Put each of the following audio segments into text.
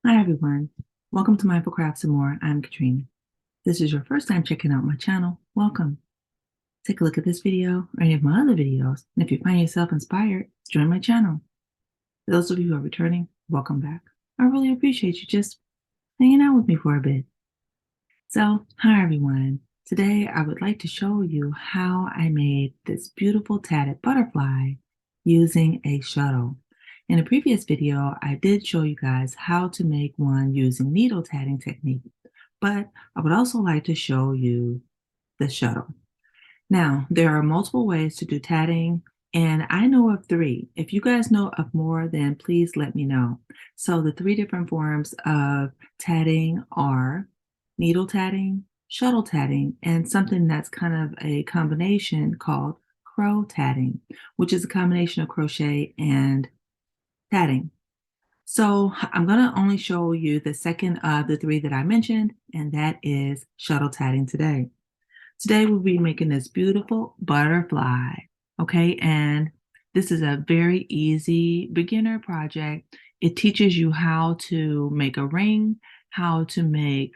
Hi everyone, welcome to Mindful Crafts and More. I'm Katrina. If this is your first time checking out my channel, welcome. Take a look at this video or any of my other videos, and if you find yourself inspired, join my channel. For those of you who are returning, welcome back. I really appreciate you just hanging out with me for a bit. So, hi everyone. Today I would like to show you how I made this beautiful tatted butterfly using a shuttle. In a previous video, I did show you guys how to make one using needle tatting technique, but I would also like to show you the shuttle. Now, there are multiple ways to do tatting, and I know of 3. If you guys know of more, then please let me know. So the 3 different forms of tatting are needle tatting, shuttle tatting, and something that's kind of a combination called crow tatting, which is a combination of crochet and tatting. So I'm going to only show you the second of the 3 that I mentioned, and that is shuttle tatting today. Today we'll be making this beautiful butterfly, okay? And this is a very easy beginner project. It teaches you how to make a ring, how to make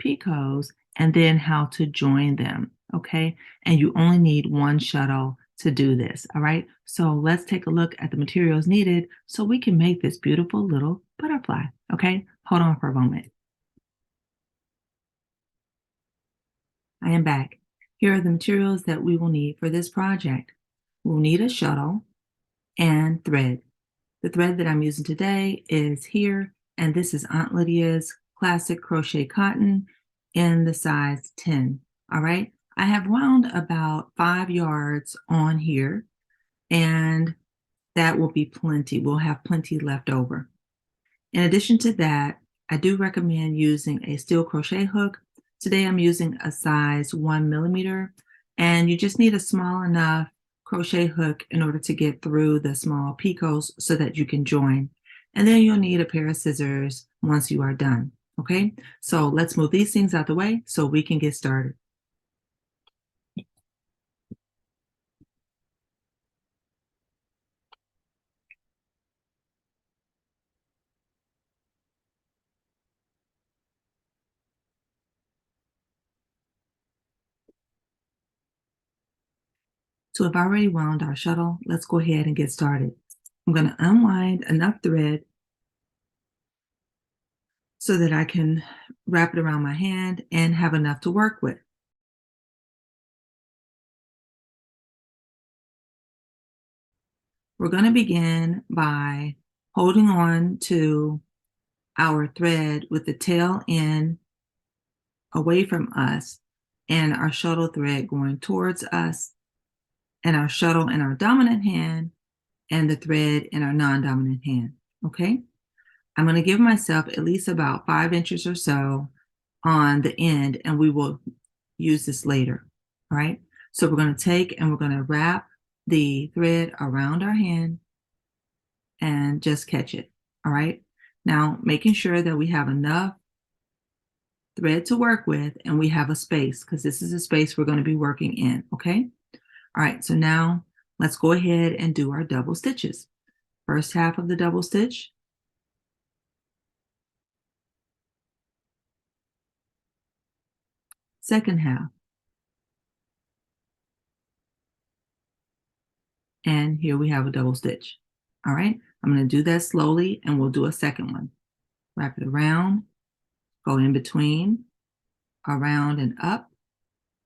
picots, and then how to join them, okay? And you only need 1 shuttle to do this, all right? So let's take a look at the materials needed so we can make this beautiful little butterfly, okay? Hold on for a moment. I am back. Here are the materials that we will need for this project. We'll need a shuttle and thread. The thread that I'm using today is here, and this is Aunt Lydia's classic crochet cotton in the size 10. All right, I have wound about 5 yards on here, and that will be plenty. We'll have plenty left over. In addition to that, I do recommend using a steel crochet hook. Today I'm using a size 1 millimeter, and you just need a small enough crochet hook in order to get through the small picots so that you can join. And then you'll need a pair of scissors once you are done. Okay, so let's move these things out the way so we can get started. So I've already wound our shuttle. Let's go ahead and get started. I'm going to unwind enough thread so that I can wrap it around my hand and have enough to work with. We're going to begin by holding on to our thread with the tail end away from us and our shuttle thread going towards us, and our shuttle in our dominant hand and the thread in our non-dominant hand. Okay, I'm going to give myself at least about 5 inches or so on the end, and we will use this later. All right, so we're going to take and we're going to wrap the thread around our hand and just catch it. All right, now making sure that we have enough thread to work with and we have a space, because this is a space we're going to be working in. Okay, all right, so now let's go ahead and do our double stitches. First half of the double stitch, second half, and here we have a double stitch. All right, I'm going to do that slowly and we'll do a second one. Wrap it around, go in between, around and up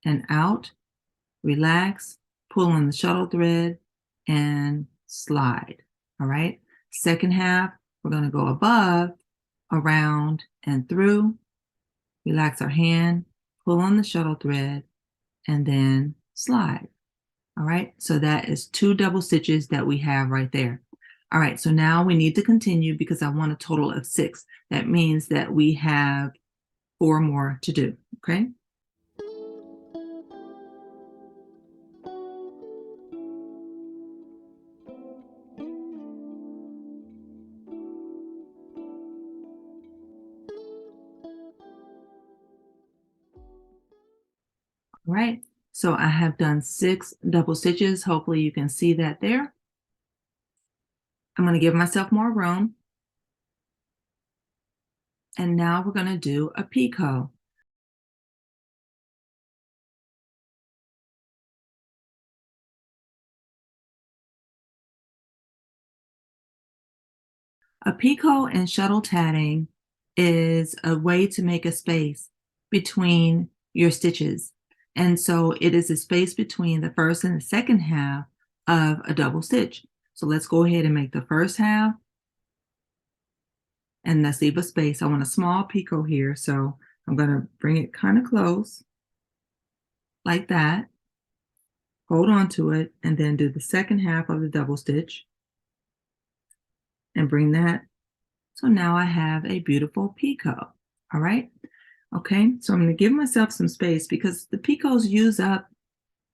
and out, relax, pull on the shuttle thread and slide. All right, second half, we're going to go above, around and through, relax our hand, pull on the shuttle thread and then slide. All right, so that is 2 double stitches that we have right there. All right, so now we need to continue because I want a total of 6. That means that we have 4 more to do. Okay, all right, so I have done 6 double stitches. Hopefully you can see that there. I'm going to give myself more room. and now we're going to do a picot. A picot and shuttle tatting is a way to make a space between your stitches. And so it is a space between the first and the second half of a double stitch. So let's go ahead and make the first half. And let's leave a space. I want a small picot here, so I'm going to bring it kind of close like that. Hold on to it, and then do the second half of the double stitch and bring that. So now I have a beautiful picot. All right. Okay, so I'm going to give myself some space because the picots use up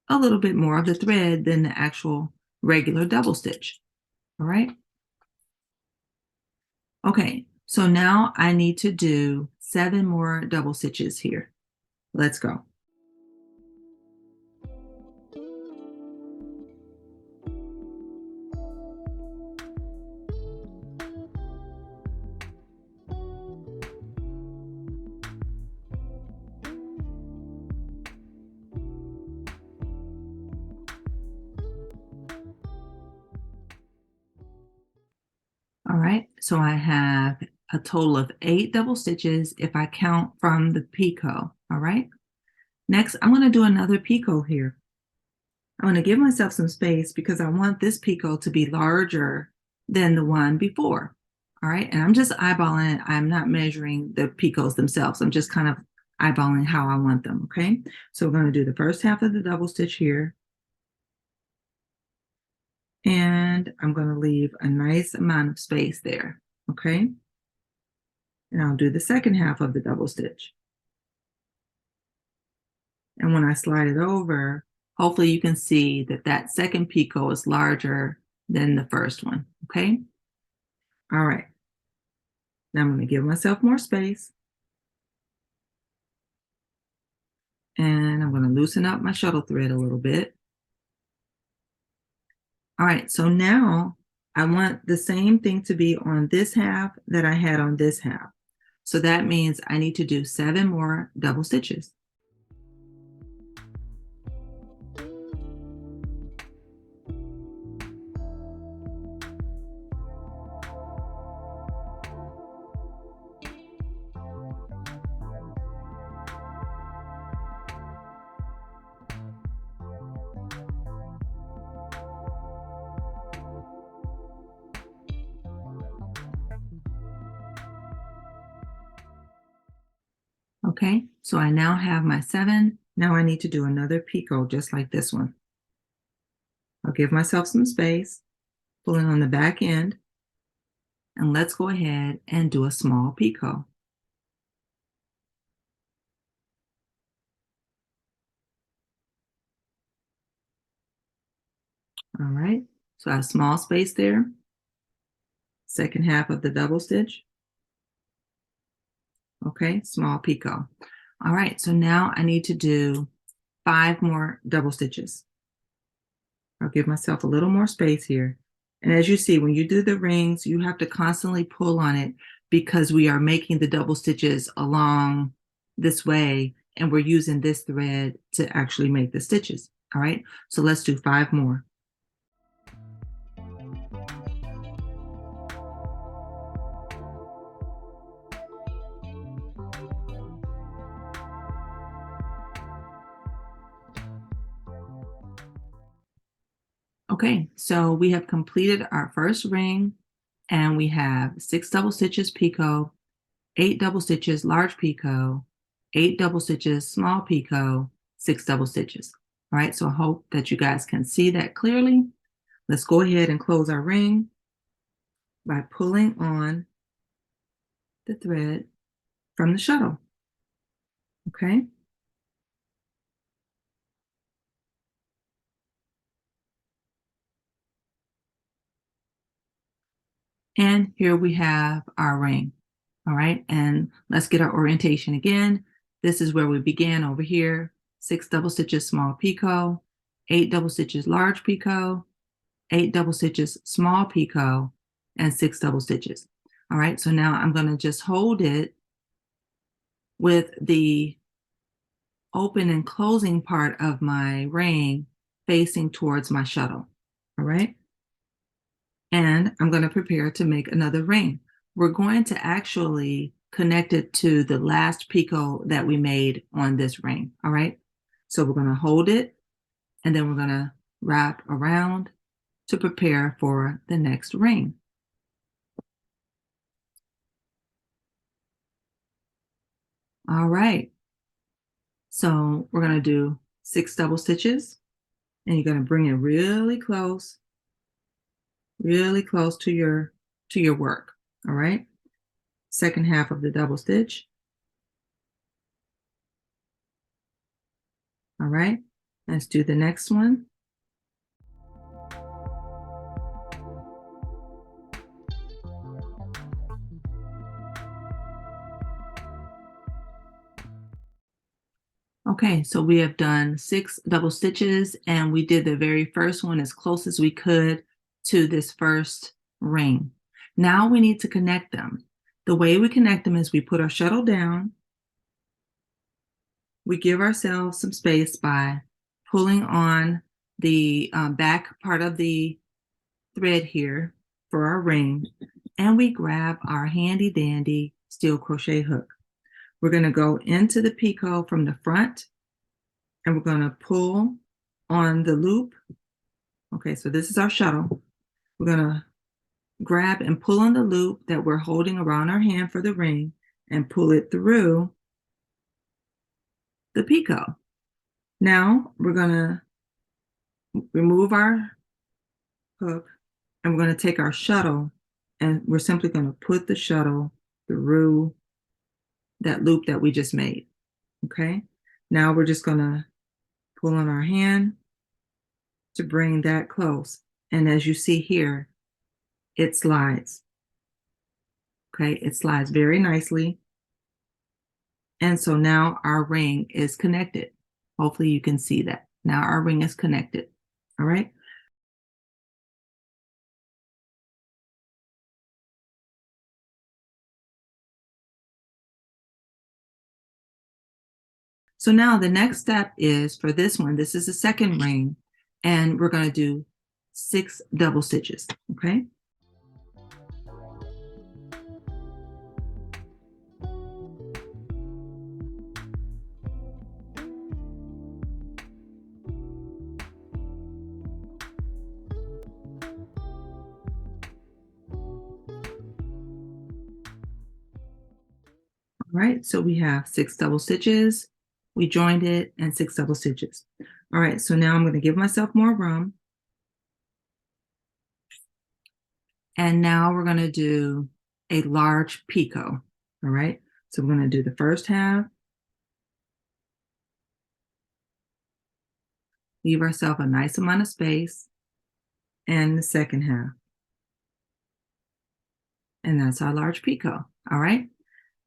a little bit more of the thread than the actual regular double stitch. All right. Okay, so now I need to do 7 more double stitches here. Let's go. All right, so I have a total of 8 double stitches if I count from the picot. All right, next I'm going to do another picot here. I'm going to give myself some space because I want this picot to be larger than the one before. All right, and I'm just eyeballing it. I'm not measuring the picots themselves. I'm just kind of eyeballing how I want them. Okay, so we're going to do the first half of the double stitch here. And I'm going to leave a nice amount of space there. Okay, and I'll do the second half of the double stitch. And when I slide it over, hopefully you can see that that second picot is larger than the first one. Okay, all right. Now I'm going to give myself more space. And I'm going to loosen up my shuttle thread a little bit. All right, so now I want the same thing to be on this half that I had on this half. So that means I need to do 7 more double stitches. Okay, so I now have my 7. Now I need to do another picot just like this one. I'll give myself some space, pulling on the back end, and let's go ahead and do a small picot. All right, so I have small space there. Second half of the double stitch. Okay, small picot. All right, so now I need to do 5 more double stitches. I'll give myself a little more space here. And as you see, when you do the rings, you have to constantly pull on it because we are making the double stitches along this way, and we're using this thread to actually make the stitches. All right, so let's do 5 more. Okay, so we have completed our first ring, and we have 6 double stitches picot, 8 double stitches large picot, 8 double stitches small picot, 6 double stitches. All right, so I hope that you guys can see that clearly. Let's go ahead and close our ring by pulling on the thread from the shuttle. Okay. And here we have our ring. All right, and let's get our orientation again. This is where we began over here. 6 double stitches small picot, 8 double stitches large picot, 8 double stitches small picot, and 6 double stitches. All right, so now I'm going to just hold it with the open and closing part of my ring facing towards my shuttle. All right. And I'm going to prepare to make another ring. We're going to actually connect it to the last picot that we made on this ring. All right. So we're going to hold it and then we're going to wrap around to prepare for the next ring. All right. So we're going to do 6 double stitches and you're going to bring it really close to your work. All right. Second half of the double stitch. All right. Let's do the next one. Okay, so we have done 6 double stitches and we did the very first one as close as we could to this first ring. Now we need to connect them. The way we connect them is we put our shuttle down. We give ourselves some space by pulling on the back part of the thread here for our ring, and we grab our handy dandy steel crochet hook. We're going to go into the picot from the front and we're going to pull on the loop. Okay, so this is our shuttle. We're going to grab and pull on the loop that we're holding around our hand for the ring and pull it through the picot. Now we're going to remove our hook and we're going to take our shuttle and we're simply going to put the shuttle through that loop that we just made. Okay, now we're just going to pull on our hand to bring that close. And as you see here, it slides. Okay, it slides very nicely. And so now our ring is connected. Hopefully you can see that. Now our ring is connected. All right. So now the next step is for this one, this is the second ring, and we're going to do 6 double stitches. Okay. All right, so we have 6 double stitches, we joined it, and 6 double stitches. All right, so now I'm going to give myself more room. And now we're going to do a large picot. All right, so we're going to do the first half, leave ourselves a nice amount of space, and the second half. And that's our large picot. All right.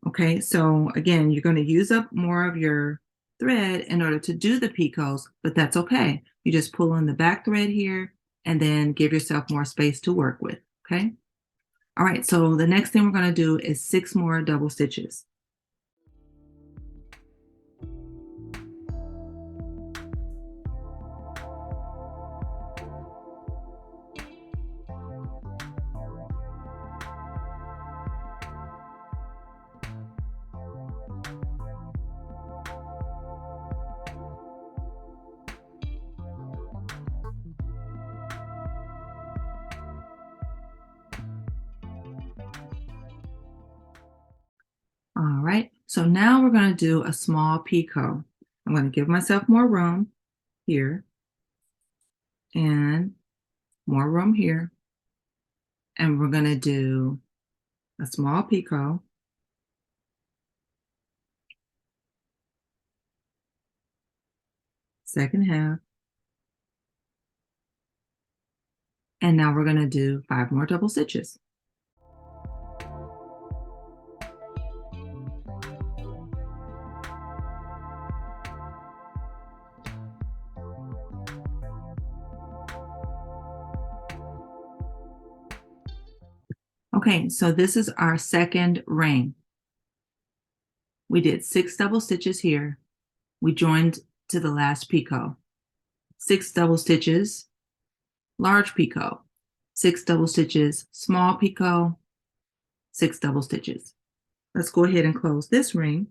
Okay, so again, you're going to use up more of your thread in order to do the picots, but that's okay. You just pull on the back thread here and then give yourself more space to work with. Okay. All right, so the next thing we're going to do is 6 more double stitches. All right, so now we're going to do a small picot. I'm going to give myself more room here and more room here. And we're going to do a small picot, second half, and now we're going to do 5 more double stitches. Okay, so this is our second ring. we did 6 double stitches here. We joined to the last picot. 6 double stitches, large picot. 6 double stitches, small picot. 6 double stitches. Let's go ahead and close this ring.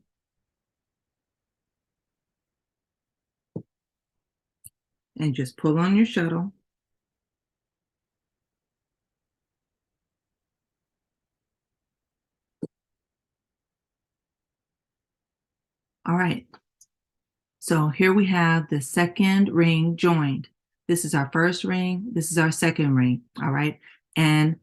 And just pull on your shuttle. All right. So here we have the second ring joined. This is our first ring. This is our second ring. All right. And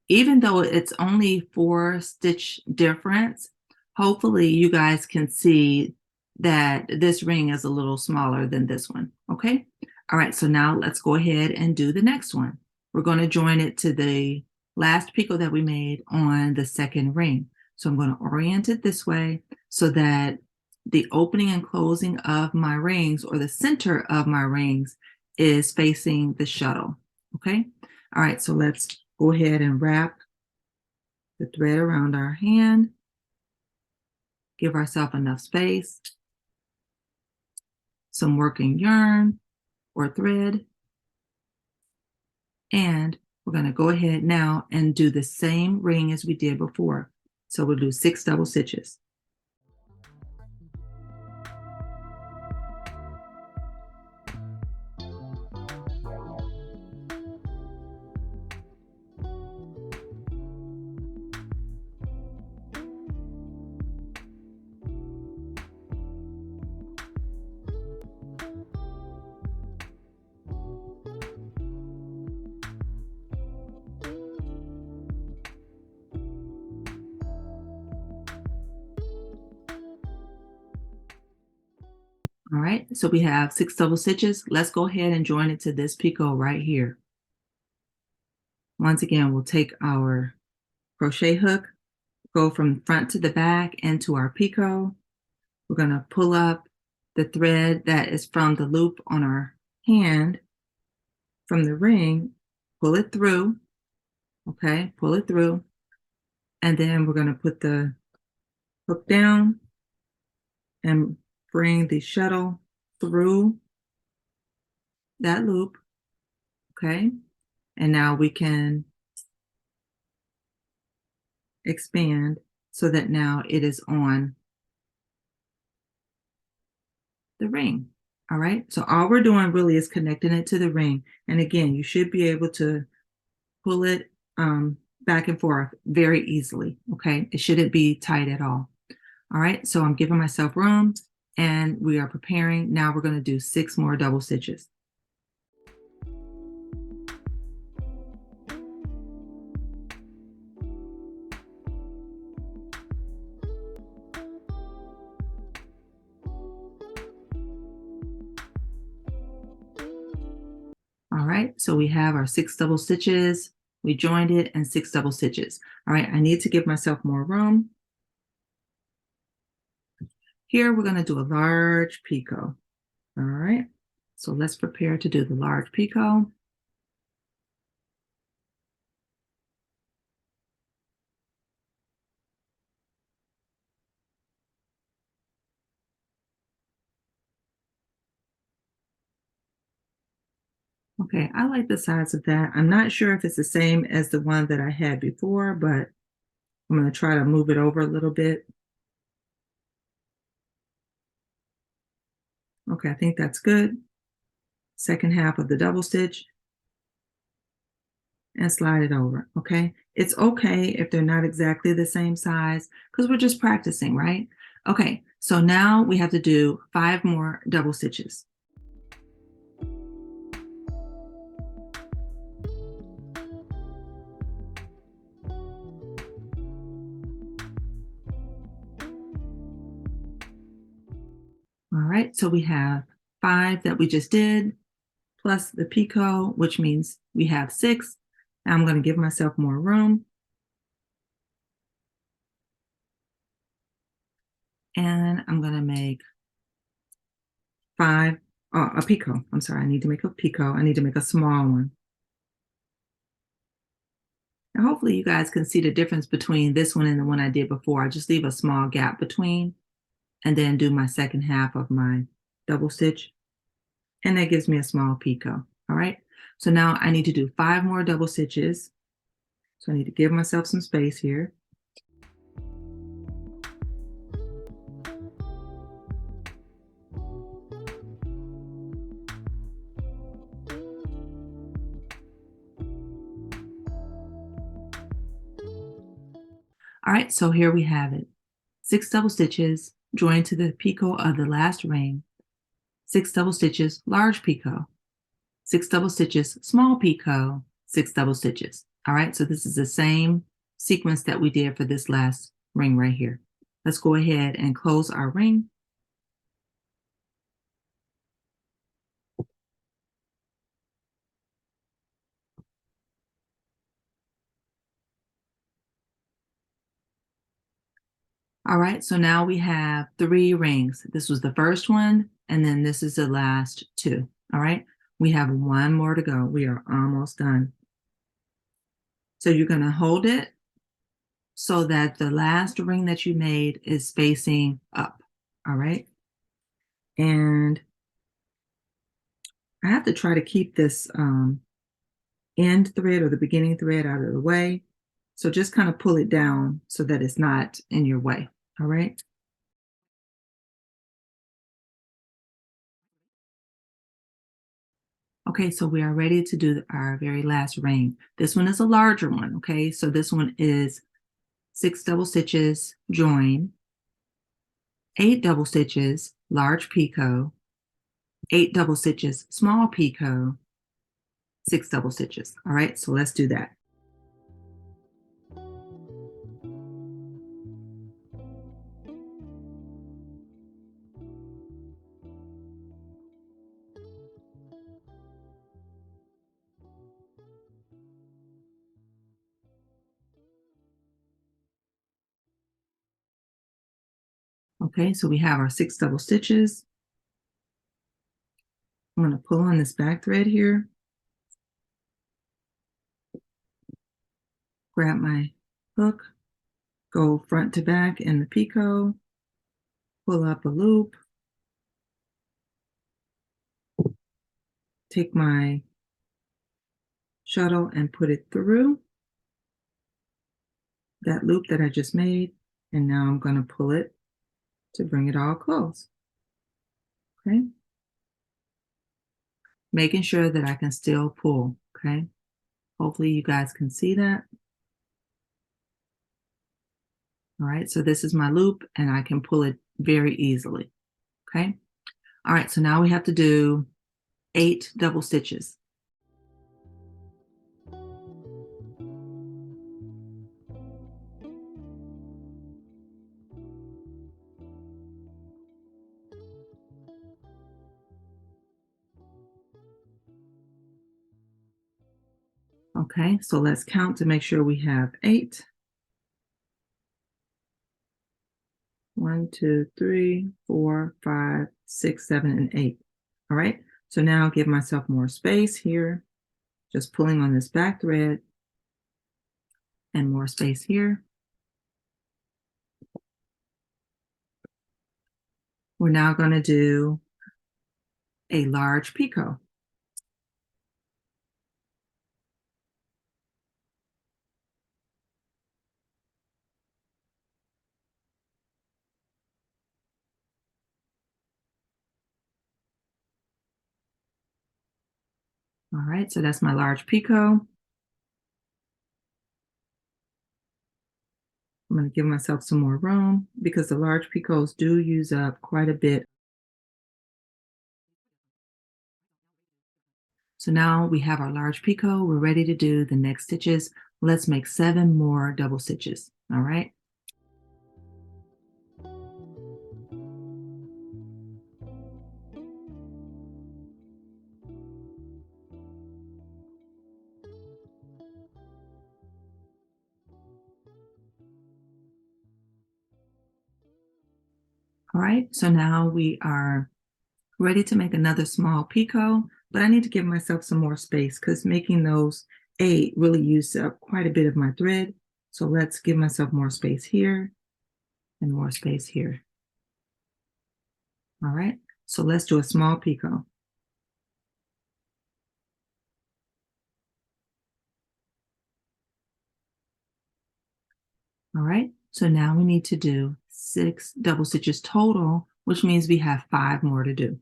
even though it's only 4 stitch difference, hopefully you guys can see that this ring is a little smaller than this one. Okay. All right. So now let's go ahead and do the next one. We're going to join it to the last picot that we made on the second ring. So I'm going to orient it this way so that the opening and closing of my rings, or the center of my rings, is facing the shuttle. Okay. All right. So let's go ahead and wrap the thread around our hand. Give ourselves enough space. Some working yarn or thread. And we're going to go ahead now and do the same ring as we did before. So we'll do 6 double stitches. All right, so we have 6 double stitches. Let's go ahead and join it to this picot right here. Once again, we'll take our crochet hook, go from front to the back into our picot. We're going to pull up the thread that is from the loop on our hand from the ring, pull it through, okay, pull it through, and then we're going to put the hook down and bring the shuttle through that loop, okay? And now we can expand so that now it is on the ring. All right, so all we're doing really is connecting it to the ring. And again, you should be able to pull it back and forth very easily, okay? It shouldn't be tight at all. All right, so I'm giving myself room and we are preparing. Now we're going to do 6 more double stitches. All right, so we have our 6 double stitches. We joined it and 6 double stitches. All right, I need to give myself more room. Here we're going to do a large picot. All right, so let's prepare to do the large picot. Okay, I like the size of that. I'm not sure if it's the same as the one that I had before, but I'm going to try to move it over a little bit. Okay, I think that's good. Second half of the double stitch and slide it over, okay? It's okay if they're not exactly the same size because we're just practicing, right? Okay, so now we have to do 5 more double stitches. All right, so we have 5 that we just did, plus the picot, which means we have 6. Now I'm going to give myself more room. And I'm going to make 5, a picot. I'm sorry, I need to make a picot. I need to make a small one. And hopefully you guys can see the difference between this one and the one I did before. I just leave a small gap between. and then do my second half of my double stitch, and that gives me a small picot. All right, so now I need to do 5 more double stitches, so I need to give myself some space here. All right, so here we have it. 6 double stitches, join to the picot of the last ring, 6 double stitches, large picot, 6 double stitches, small picot, 6 double stitches. All right, so this is the same sequence that we did for this last ring right here. Let's go ahead and close our ring. All right, so now we have 3 rings. This was the first one, and then this is the last 2. All right, we have 1 more to go. We are almost done. So you're going to hold it so that the last ring that you made is facing up. All right, and I have to try to keep this end thread or the beginning thread out of the way. So just kind of pull it down so that it's not in your way. All right. Okay, so we are ready to do our very last ring. This one is a larger one, okay? So this one is 6 double stitches, join, 8 double stitches, large picot, 8 double stitches, small picot, 6 double stitches. All right, so let's do that. Okay, so we have our 6 double stitches. I'm going to pull on this back thread here, grab my hook, go front to back in the picot, pull up a loop, take my shuttle and put it through that loop that I just made, and now I'm going to pull it to bring it all close. Okay, making sure that I can still pull. Okay, hopefully you guys can see that. All right, so this is my loop and I can pull it very easily. Okay, all right, so now we have to do 8 double stitches. Okay, so let's count to make sure we have 8. 1, 2, 3, 4, 5, 6, 7, and 8. All right, so now I'll give myself more space here, just pulling on this back thread, and more space here. We're now going to do a large picot. All right, so that's my large picot. I'm going to give myself some more room because the large picots do use up quite a bit. So now we have our large picot. We're ready to do the next stitches. Let's make 7 more double stitches. All right. All right, so now we are ready to make another small picot, but I need to give myself some more space because making those 8 really used up quite a bit of my thread. So let's give myself more space here and more space here. All right, so let's do a small picot. All right, so now we need to do 6 double stitches total, which means we have 5 more to do.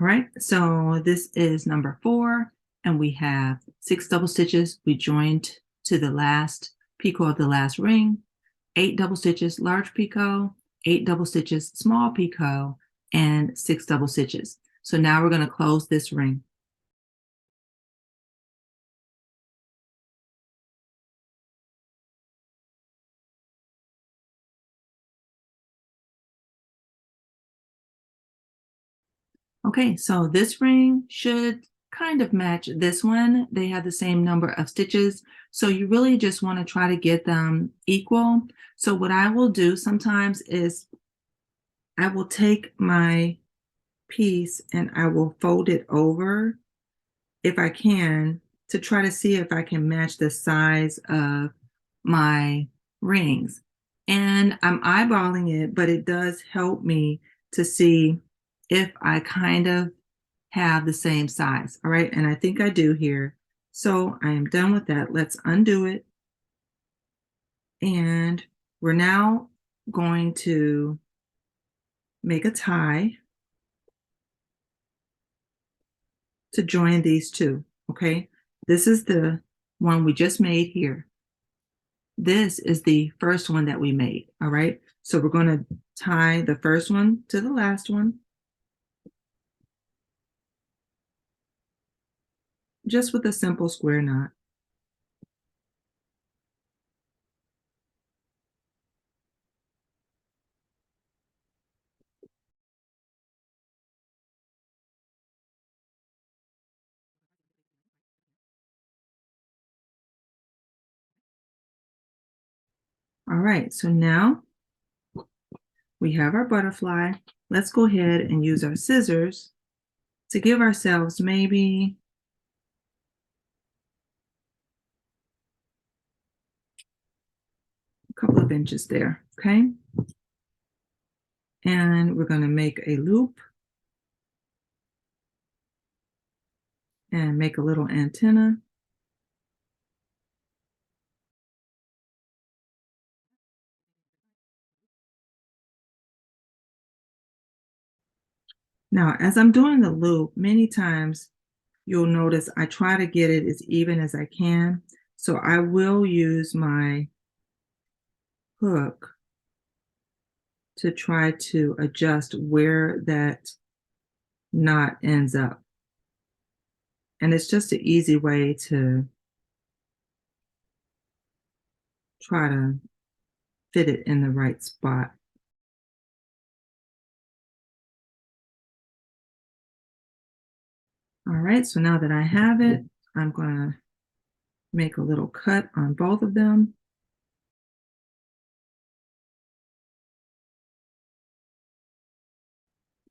All right, so this is number 4, and we have 6 double stitches. We joined to the last picot of the last ring, 8 double stitches, large picot, 8 double stitches, small picot, and 6 double stitches. So now we're going to close this ring. Okay, so this ring should kind of match this one. They have the same number of stitches, so you really just want to try to get them equal. So what I will do sometimes is I will take my piece and I will fold it over if I can to try to see if I can match the size of my rings. And I'm eyeballing it, but it does help me to see if I kind of have the same size. All right, and I think I do here. So I am done with that. Let's undo it. And we're now going to make a tie to join these two. Okay, this is the one we just made here. This is the first one that we made. All right, so we're going to tie the first one to the last one, just with a simple square knot. All right, so now we have our butterfly. Let's go ahead and use our scissors to give ourselves maybe a couple of inches there, okay? And we're going to make a loop and make a little antenna. Now, as I'm doing the loop, many times you'll notice I try to get it as even as I can. So I will use my hook to try to adjust where that knot ends up. And it's just an easy way to try to fit it in the right spot. All right, so now that I have it, I'm going to make a little cut on both of them.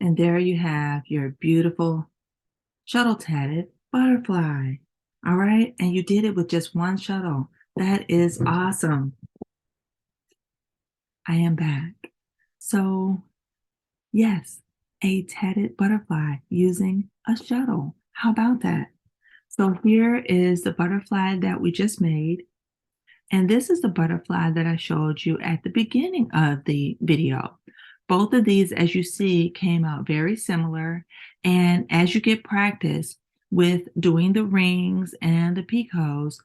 And there you have your beautiful shuttle tatted butterfly. All right, and you did it with just one shuttle. That is awesome. I am back. So, yes, a tatted butterfly using a shuttle. How about that? So here is the butterfly that we just made. And this is the butterfly that I showed you at the beginning of the video. Both of these, as you see, came out very similar. And as you get practice with doing the rings and the picots,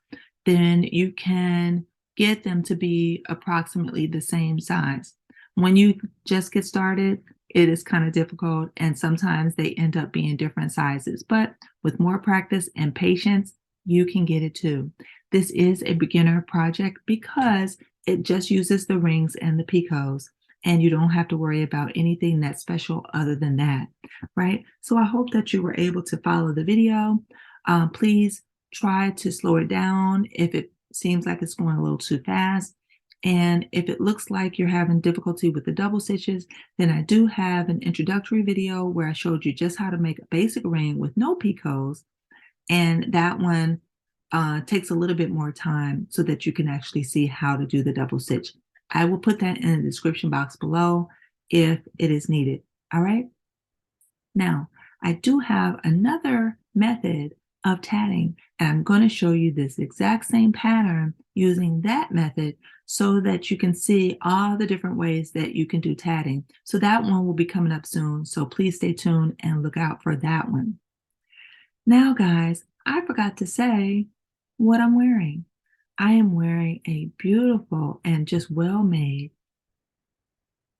then you can get them to be approximately the same size. When you just get started, it is kind of difficult, and sometimes they end up being different sizes. But with more practice and patience, you can get it too. This is a beginner project because it just uses the rings and the picots, and you don't have to worry about anything that's special other than that, right? So I hope that you were able to follow the video. Please try to slow it down if it seems like it's going a little too fast. And if it looks like you're having difficulty with the double stitches, then I do have an introductory video where I showed you just how to make a basic ring with no picots. And that one takes a little bit more time so that you can actually see how to do the double stitch. I will put that in the description box below if it is needed. All right. Now, I do have another method of tatting, and I'm going to show you this exact same pattern using that method so that you can see all the different ways that you can do tatting. So that one will be coming up soon. So please stay tuned and look out for that one. Now, guys, I forgot to say what I'm wearing. I am wearing a beautiful and just well-made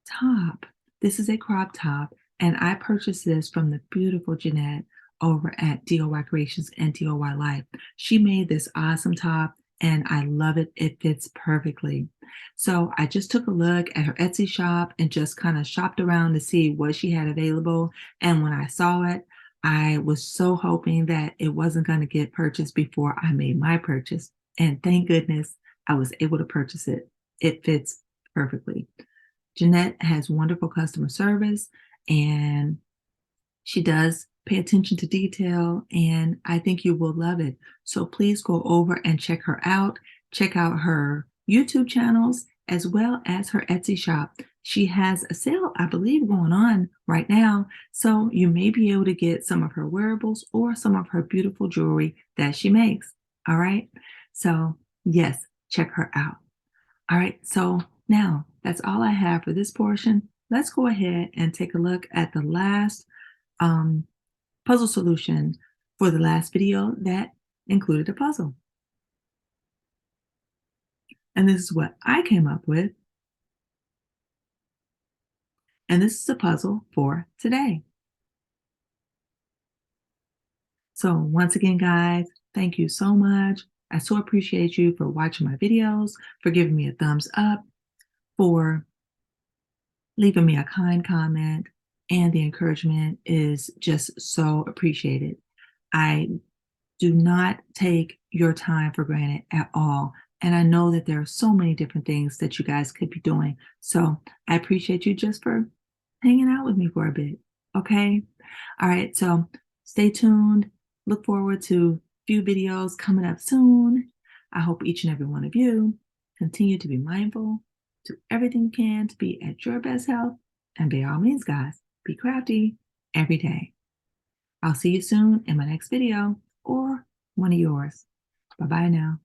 top. This is a crop top, and I purchased this from the beautiful Jeanette over at DIY Creations and DIY Life. She made this awesome top, and I love it. It fits perfectly. So I just took a look at her Etsy shop and just kind of shopped around to see what she had available. And when I saw it, I was so hoping that it wasn't going to get purchased before I made my purchase. And thank goodness I was able to purchase it. It fits perfectly. Jeanette has wonderful customer service, and she does pay attention to detail, and I think you will love it. So please go over and check her out. Check out her YouTube channels as well as her Etsy shop. She has a sale, I believe, going on right now. So you may be able to get some of her wearables or some of her beautiful jewelry that she makes. All right. So yes, check her out. All right, so now that's all I have for this portion. Let's go ahead and take a look at the last puzzle solution for the last video that included a puzzle. And this is what I came up with. And this is a puzzle for today. So once again, guys, thank you so much. I so appreciate you for watching my videos, for giving me a thumbs up, for leaving me a kind comment, and the encouragement is just so appreciated. I do not take your time for granted at all. And I know that there are so many different things that you guys could be doing. So I appreciate you just for hanging out with me for a bit. Okay. All right. So stay tuned. Look forward to a few videos coming up soon. I hope each and every one of you continue to be mindful, do everything you can to be at your best health. And by all means, guys, be crafty every day. I'll see you soon in my next video or one of yours. Bye-bye now.